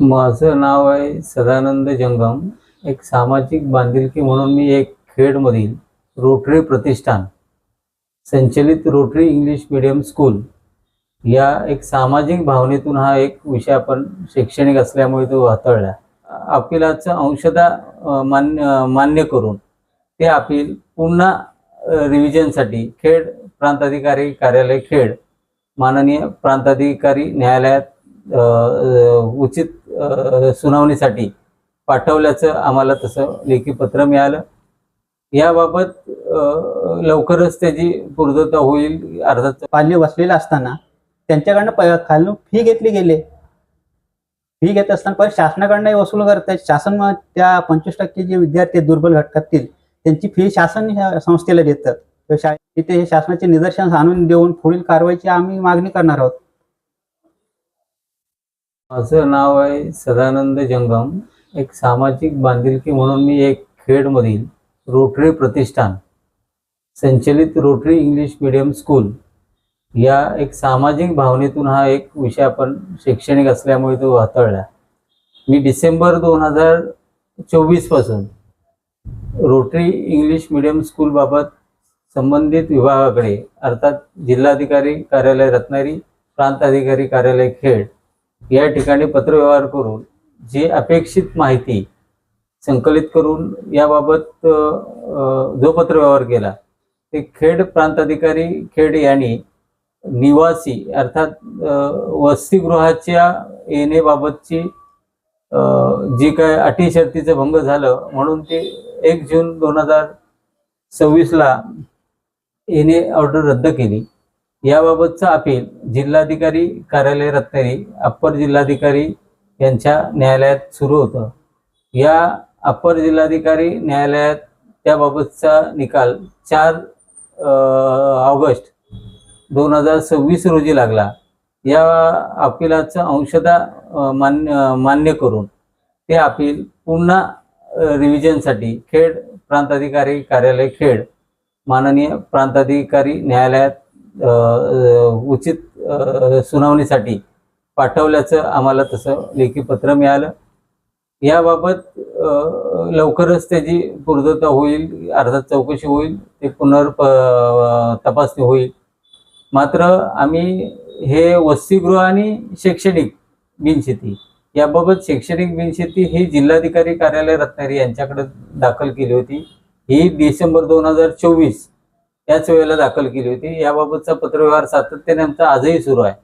माझं नाव आहे सदानंद जंगम. एक सामाजिक बांधिलकी म्हणून मी एक खेडमधील रोटरी प्रतिष्ठान संचलित रोटरी इंग्लिश मीडियम स्कूल या एक सामाजिक भावनेतून हा एक विषय आपण शैक्षणिक असल्यामुळे तो हाताळला. अपिलाचं अंशतः मान्य करून ते अपील पुन्हा रिव्हिजनसाठी खेड प्रांताधिकारी कार्यालय खेड माननीय प्रांताधिकारी न्यायालयात उचित सुनावणीसाठी पाठवल्याचं आम्हाला तसं लेखी पत्र मिळालं. याबाबत लवकरच त्याची पूर्तता होईल. अर्थात पाल्य बसलेला असताना त्यांच्याकडनं खालून फी घेतली गेली. फी घेत असताना पण शासनाकडनंही वसूल करतात. शासन मग त्या 25% जे विद्यार्थी दुर्बल घटकातील त्यांची फी शासन संस्थेला देतं. तिथे हे शासनाचे निदर्शनास आणून देऊन पुढील कारवाईची आम्ही मागणी करणार आहोत. माझं नाव आहे सदानंद जंगम. एक सामाजिक बांधिलकी म्हणून मी एक खेडमधील रोटरी प्रतिष्ठान संचलित रोटरी इंग्लिश मीडियम स्कूल या एक सामाजिक भावनेतून हा एक विषय आपण शैक्षणिक असल्यामुळे तो हाताळला. मी डिसेंबर 2024 पासून रोटरी इंग्लिश मीडियम स्कूलबाबत संबंधित विभागाकडे अर्थात जिल्हाधिकारी कार्यालय रत्नागिरी, प्रांत अधिकारी कार्यालय खेड या ठिकाणी पत्रव्यवहार करून जी अपेक्षित माहिती संकलित करून याबाबत जो पत्रव्यवहार केला ते खेड प्रांताधिकारी खेड यांनी निवासी अर्थात वसतिगृहाच्या येण्याबाबतची जी काय अटी शर्तीचं भंग झालं म्हणून ते 1 जून 2026ला येणे ऑर्डर रद्द केली. याबाबतचा अपील जिल्हाधिकारी कार्यालय रत्नागिरी अप्पर जिल्हाधिकारी यांच्या न्यायालयात सुरू होतं. या अप्पर जिल्हाधिकारी न्यायालयात त्याबाबतचा निकाल 4 ऑगस्ट 2026 रोजी लागला. या अपिलाचं अंशतः मान्य करून ते अपील पुन्हा रिव्हिजनसाठी खेड प्रांताधिकारी कार्यालय खेड माननीय प्रांताधिकारी न्यायालयात उचित सुनावणीसाठी पाठवल्याचं आम्हाला तसं लेखी पत्र मिळालं. याबाबत लवकरच त्याची पूर्तता होईल. अर्थात चौकशी होईल. ते तपासणी होईल. मात्र आम्ही हे वसतिगृह आणि शैक्षणिक बिनशेती याबाबत शैक्षणिक बिनशेती ही जिल्हाधिकारी कार्यालय रत्नागिरी यांच्याकडे दाखल केली होती. ही डिसेंबर 2024 याच वेळेला दाखल केली होती. याबाबतचा पत्रव्यवहार सातत्याने आमचा आजही सुरू आहे.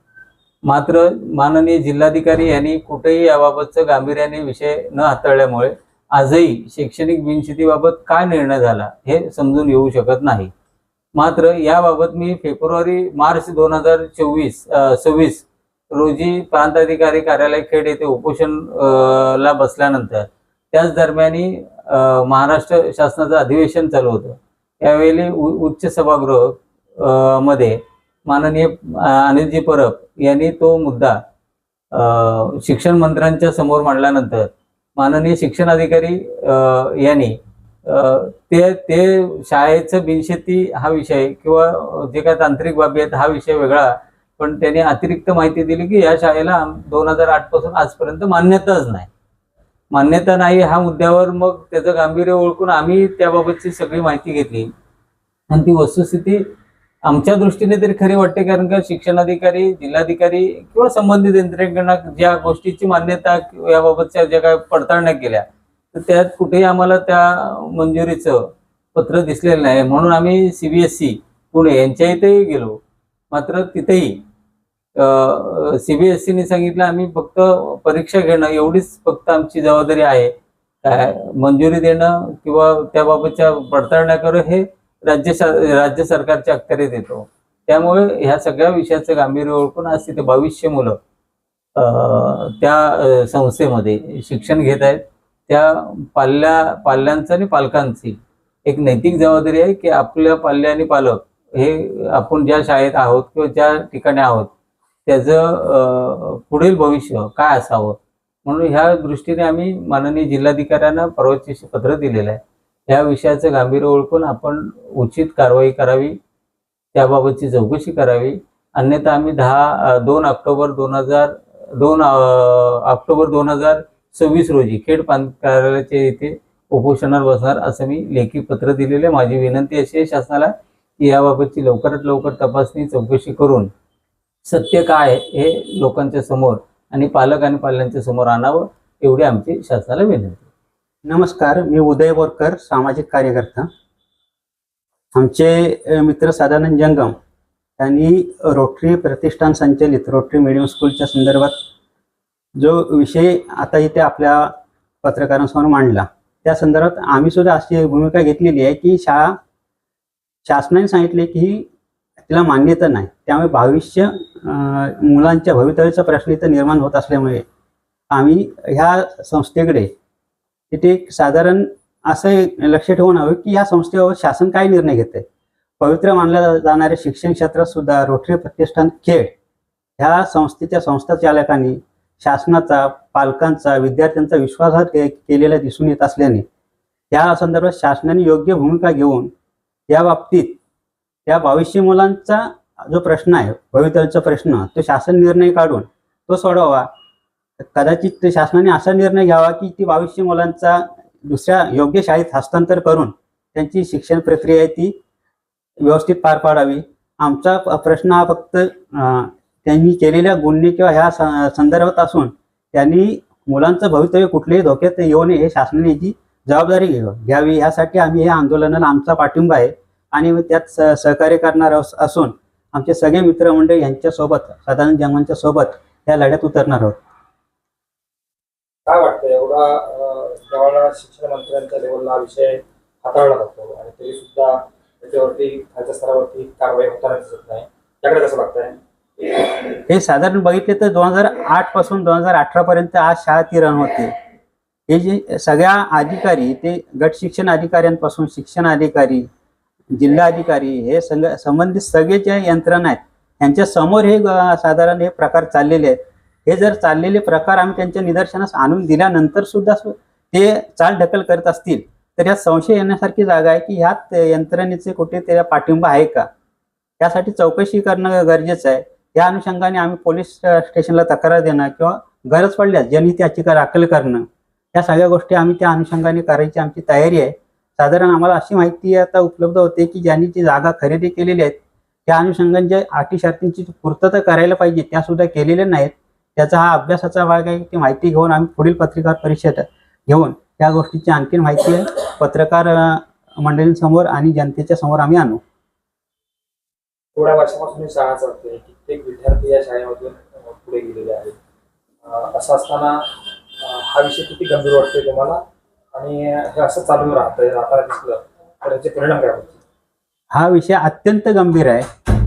मात्र माननीय जिल्हाधिकारी यांनी कुठेही याबाबतचं गांभीर्याने विषय न हाताळल्यामुळे आजही शैक्षणिक बिनशेतीबाबत काय निर्णय झाला हे समजून येऊ शकत नाही. मात्र याबाबत मी मार्च 2026 रोजी प्रांताधिकारी कार्यालय खेड येथे उपोषण ला बसल्यानंतर त्याच दरम्यानी महाराष्ट्र शासनाचं अधिवेशन चालू होतं. यावेळी उच्च सभागृह मध्ये माननीय अनिलजी परब यांनी तो मुद्दा शिक्षण मंत्र्यांच्या समोर मांडल्यानंतर माननीय शिक्षणाधिकारी यांनी ते शाळेचं बिनशेती हा विषय किंवा जे काय तांत्रिक बाबी आहेत हा विषय वेगळा, पण त्यांनी अतिरिक्त माहिती दिली की या शाळेला 2008 पासून आजपर्यंत मान्यता नाही. हा मुद्द्यावर मग त्याचं गांभीर्य ओळखून आम्ही त्याबाबतची सगळी माहिती घेतली आणि ती वस्तुस्थिती आमच्या दृष्टीने तरी खरी वाटते. कारण का शिक्षणाधिकारी, जिल्हाधिकारी किंवा संबंधित यंत्रणेकडनं ज्या गोष्टीची मान्यता याबाबतच्या ज्या काय पडताळण्या केल्या तर त्यात कुठेही आम्हाला त्या मंजुरीचं पत्र दिसलेलं नाही. म्हणून आम्ही CBSE पुणे यांच्या इथेही गेलो. मात्र तिथेही CBSEने सांगितलं आम्ही फक्त परीक्षा घेणं एवढीच फक्त आमची जबाबदारी आहे. काय मंजुरी देणं किंवा त्याबाबतच्या पडताळण्या करणं हे राज्य सरकारच्या अखत्यारीत येतो. त्यामुळे ह्या सगळ्या विषयाचं गांभीर्य ओळखून आज तिथे 2200 मुलं त्या संस्थेमध्ये शिक्षण घेत आहेत. त्या पाल्यांचं आणि पालकांची एक नैतिक जबाबदारी आहे की आपल्या पाल्य आणि पालक हे आपण ज्या शाळेत आहोत किंवा ज्या ठिकाणी आहोत त्याचं पुढील भविष्य काय असावं. म्हणून ह्या दृष्टीने आम्ही माननीय जिल्हाधिकाऱ्यांना परवाची पत्र दिलेलं आहे. या विषयाचं गांभीर्य ओळखून आपण उचित कारवाई करावी, त्याबाबतची चौकशी करावी. अन्यथा आम्ही 2 ऑक्टोबर 2 ऑक्टोबर 2026 रोजी खेड प्रांत कार्यालयाच्या येथे उपोषणावर बसणार असं मी लेखी पत्र दिलेले. माझी विनंती अशी आहे शासनाला की याबाबतची लवकरात लवकर तपासणी चौकशी करून सत्य काय आहे हे लोकांच्या समोर आणि पालक आणि पाल्यांच्या समोर आणावं, एवढी आमची शासनाला विनंती. नमस्कार, मी उदय बोरकर, सामाजिक कार्यकर्ता. आमचे मित्र सदानंद जंगम यांनी रोटरी प्रतिष्ठान संचलित रोटरी मीडियम स्कूलच्या संदर्भात जो विषय आता इथे आपल्या पत्रकारांसमोर मांडला, त्या संदर्भात आम्ही सुद्धा अशी भूमिका घेतलेली आहे की शासनाने सांगितले की तिला मान्यता नाही, त्यामुळे मुलांच्या भवितव्याचा प्रश्न इथं निर्माण होत असल्यामुळे आम्ही ह्या संस्थेकडे तिथे साधारण असं लक्ष ठेवून हवं की या संस्थेवर शासन काय निर्णय घेते. पवित्र मानल्या जाणाऱ्या शिक्षण क्षेत्रात सुद्धा रोटरी प्रतिष्ठान खेड ह्या संस्थेच्या संस्थाचालकांनी शासनाचा, पालकांचा, विद्यार्थ्यांचा विश्वासघात केलेला दिसून येत असल्याने या संदर्भात शासनाने योग्य भूमिका घेऊन या बाबतीत या 2200 मुलांचा जो प्रश्न आहे, भवितव्याचा प्रश्न, तो शासन निर्णय काढून तो सोडवावा. कदाचित शासनाने असा निर्णय घ्यावा की ती 2200 मुलांचा दुसऱ्या योग्य शाळेत हस्तांतर करून त्यांची शिक्षण प्रक्रिया ती व्यवस्थित पार पाडावी. आमचा प्रश्न हा फक्त त्यांनी केलेल्या गुन्हे किंवा ह्या संदर्भात असून त्यांनी मुलांचं भवितव्य कुठल्याही धोक्यात येऊ नये हे शासनाने याची जबाबदारी घ्यावी. यासाठी आम्ही या आंदोलनाला आमचा पाठिंबा आहे आणि त्यात सहकार्य करणार असून आमचे सगळे मित्रमंडळी यांच्यासोबत, सदानंद जंगमांच्या सोबत या लढ्यात उतरणार आहोत. काय वाटतं, एवढा जेव्हा शिक्षण मंत्र्यांच्या लेवलला हा विषय हाताळला जातो आणि तरी सुद्धा त्याच्यावरती खालच्या स्तरावरती कारवाई होताना दिसत नाही, त्याकडे कसं बघताय? हे साधारण बघितले तर 2008 पासून 2018 पर्यंत आज शाळा ती रन होते. हे जे सगळ्या अधिकारी, ते गट शिक्षण अधिकाऱ्यांपासून शिक्षण अधिकारी, जिल्हा अधिकारी, हे संबंधित सगळे जे यंत्रणा आहेत त्यांच्या समोर हे साधारण हे प्रकार चाललेले आहेत. हे जर चाललेले प्रकार आम्ही त्यांच्या निदर्शनास आणून दिल्यानंतर सुद्धा ते चालढकल करत असतील तर यात संशय येण्यासारखी जागा आहे की ह्यात यंत्रणेचे कुठे त्याला पाठिंबा आहे का, त्यासाठी चौकशी करणं गरजेचं आहे. या अनुषंगाने आम्ही पोलीस स्टेशनला तक्रार देणं किंवा गरज पडल्यास जनहित याचिका दाखल करणं, या सगळ्या गोष्टी आम्ही त्या अनुषंगाने करायची आमची तयारी आहे. साधारण आम्हाला अशी माहिती आता उपलब्ध होते की ज्यांनी ती जागा खरेदी केलेली आहेत त्या अनुषंगाने ज्या अटी शर्तींची पूर्तता करायला पाहिजे त्या सुद्धा केलेल्या नाहीत. त्याचा हा अभ्यासाचा भाग आहे. ती माहिती घेऊन आम्ही पुढील पत्रकार परिषद घेऊन या गोष्टीची आणखी माहिती पत्रकार मंडळींसमोर आणि जनतेच्या समोर आम्ही आणू. थोड्या वर्षापासून ही शाळा चालते, कित्येक विद्यार्थी या शाळेमधून पुढे गेलेले आहेत. असं असताना हा विषय किती गंभीर वाटतोय तुम्हाला आणि हे असं चालू राहताना दिसलं तर याचे परिणाम काय होतील? हा विषय अत्यंत गंभीर आहे,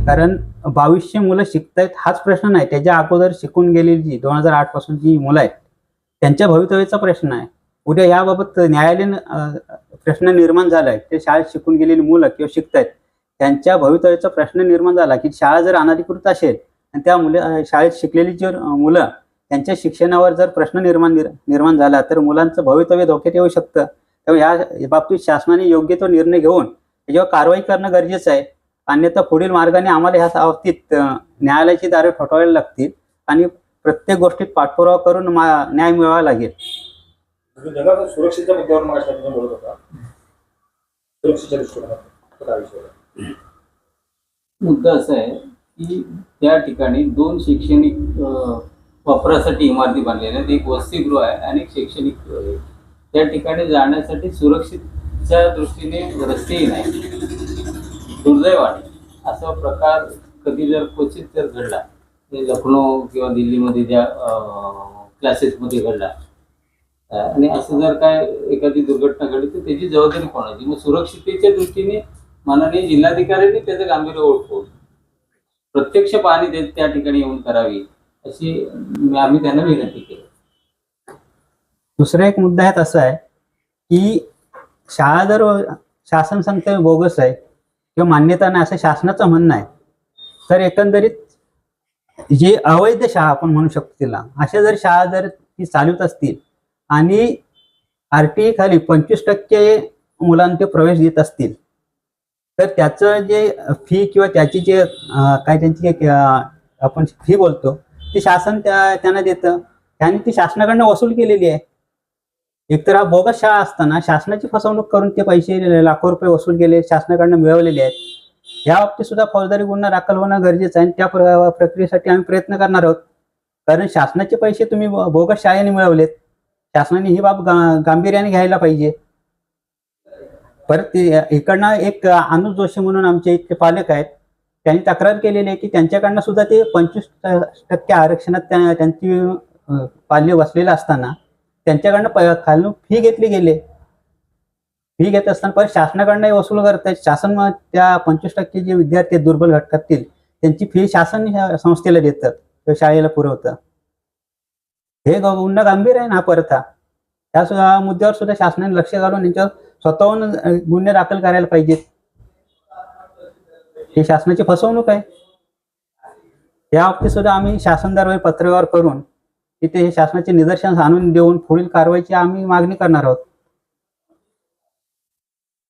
कारण 2200 मुलं शिकतायत हाच प्रश्न नाही, त्याच्या अगोदर शिकून गेलेली जी 2008 पासून जी मुलं आहेत त्यांच्या भवितव्याचा प्रश्न आहे. उद्या याबाबत न्यायालयीन प्रश्न निर्माण झालाय, ते शाळेत शिकून गेलेली मुलं किंवा शिकतायत त्यांच्या भवितव्याचा प्रश्न निर्माण झाला की शाळा जर अनधिकृत असेल आणि त्या शाळेत शिकलेली जर मुलं त्यांच्या शिक्षणावर जर प्रश्न निर्माण झाला तर मुलांचं भवितव्य धोक्यात येऊ शकतं. त्यामुळे या बाबतीत शासनाने योग्य तो निर्णय घेऊन त्याच्यावर कारवाई करणं गरजेचं आहे. अन्यथा पुढील मार्गाने आम्हाला ह्या बाबतीत न्यायालयाची दारे ठोठावायला लागतील आणि प्रत्येक गोष्टीत पाठपुरावा करून न्याय मिळवावा लागेल. सुरक्षेच्या मुद्द्यावर मग तुम्ही बोलत होता, सुरक्षेच्या दृष्टिकोनातून मुद्दा असा आहे की त्या ठिकाणी 2 शैक्षणिक वापरासाठी इमारती बांधलेल्या आहेत. एक वसतिगृह आहे आणि एक शैक्षणिक गृह आहे. त्या ठिकाणी जाण्यासाठी सुरक्षेच्या दृष्टीने रस्तेही नाही. दुर्दैवाने असा प्रकार कधी जर क्वचित जर घडला, लखनौ किंवा दिल्लीमध्ये ज्या क्लासेसमध्ये घडला आणि असं जर काय एखादी दुर्घटना घडली तर त्याची जबाबदारी कोणाची? मग सुरक्षितेच्या दृष्टीने माननीय जिल्हाधिकाऱ्यांनी त्याचं गांभीर्य ओळखून प्रत्यक्ष पाहणी त्या ठिकाणी येऊन करावी अशी आम्ही त्यांना विनंती केली. दुसरा एक मुद्दा आहे असा आहे की शाळा जर शासन सांगते बोगस आहे किंवा मान्यता नाही असं शासनाचं म्हणणं आहे, तर एकंदरीत जे अवैध शाळा आपण म्हणू शकतो तिला, अशा जर शाळा जर ती चालवत असतील आणि RTE खाली 25% मुलांचे प्रवेश देत असतील तर त्याचं जे फी किंवा त्याची जे काय त्यांची आपण फी बोलतो ते शासन त्यांना देतं. त्यांनी ती शासनाकडनं वसूल केलेली आहे. एकतर हा बोगस शाळा असताना शासनाची फसवणूक करून ते पैसे लाखो रुपये वसूल केले, शासनाकडनं मिळवलेले आहेत. या बाबतीत सुद्धा फौजदारी गुन्हा दाखल होणं गरजेचं आहे आणि त्या प्रक्रियेसाठी आम्ही प्रयत्न करणार आहोत. कारण शासनाचे पैसे तुम्ही बोगस शाळेने मिळवलेत, शासनाने ही बाब गांभीर्याने घ्यायला पाहिजे. परत इकडनं एक अनुज जोशी म्हणून आमचे इतके पालक आहेत, त्यांनी तक्रार केलेली आहे की त्यांच्याकडनं सुद्धा ते 25% आरक्षणात त्यांची पाल्य बसलेलं असताना त्यांच्याकडनं खालून फी घेतली गेले. फी घेत असताना परत शासनाकडनंही वसूल करतायत. शासन मग त्या 25% जे विद्यार्थी दुर्बल घटकातील त्यांची फी शासन संस्थेला देतात किंवा शाळेला पुरवतं. हे गुन्हा गंभीर आहे ना. परत त्या मुद्द्यावर सुद्धा शासनाने लक्ष घालून यांच्यावर स्वतःहून गुन्हे दाखल करायला पाहिजेत. ही शासनाची फसवणूक आहे. या बाबतीत सुद्धा आम्ही शासन दरबारी पत्रव्यवहार करून तिथे हे शासनाचे निदर्शनास आणून देऊन पुढील कारवाईची आम्ही मागणी करणार आहोत.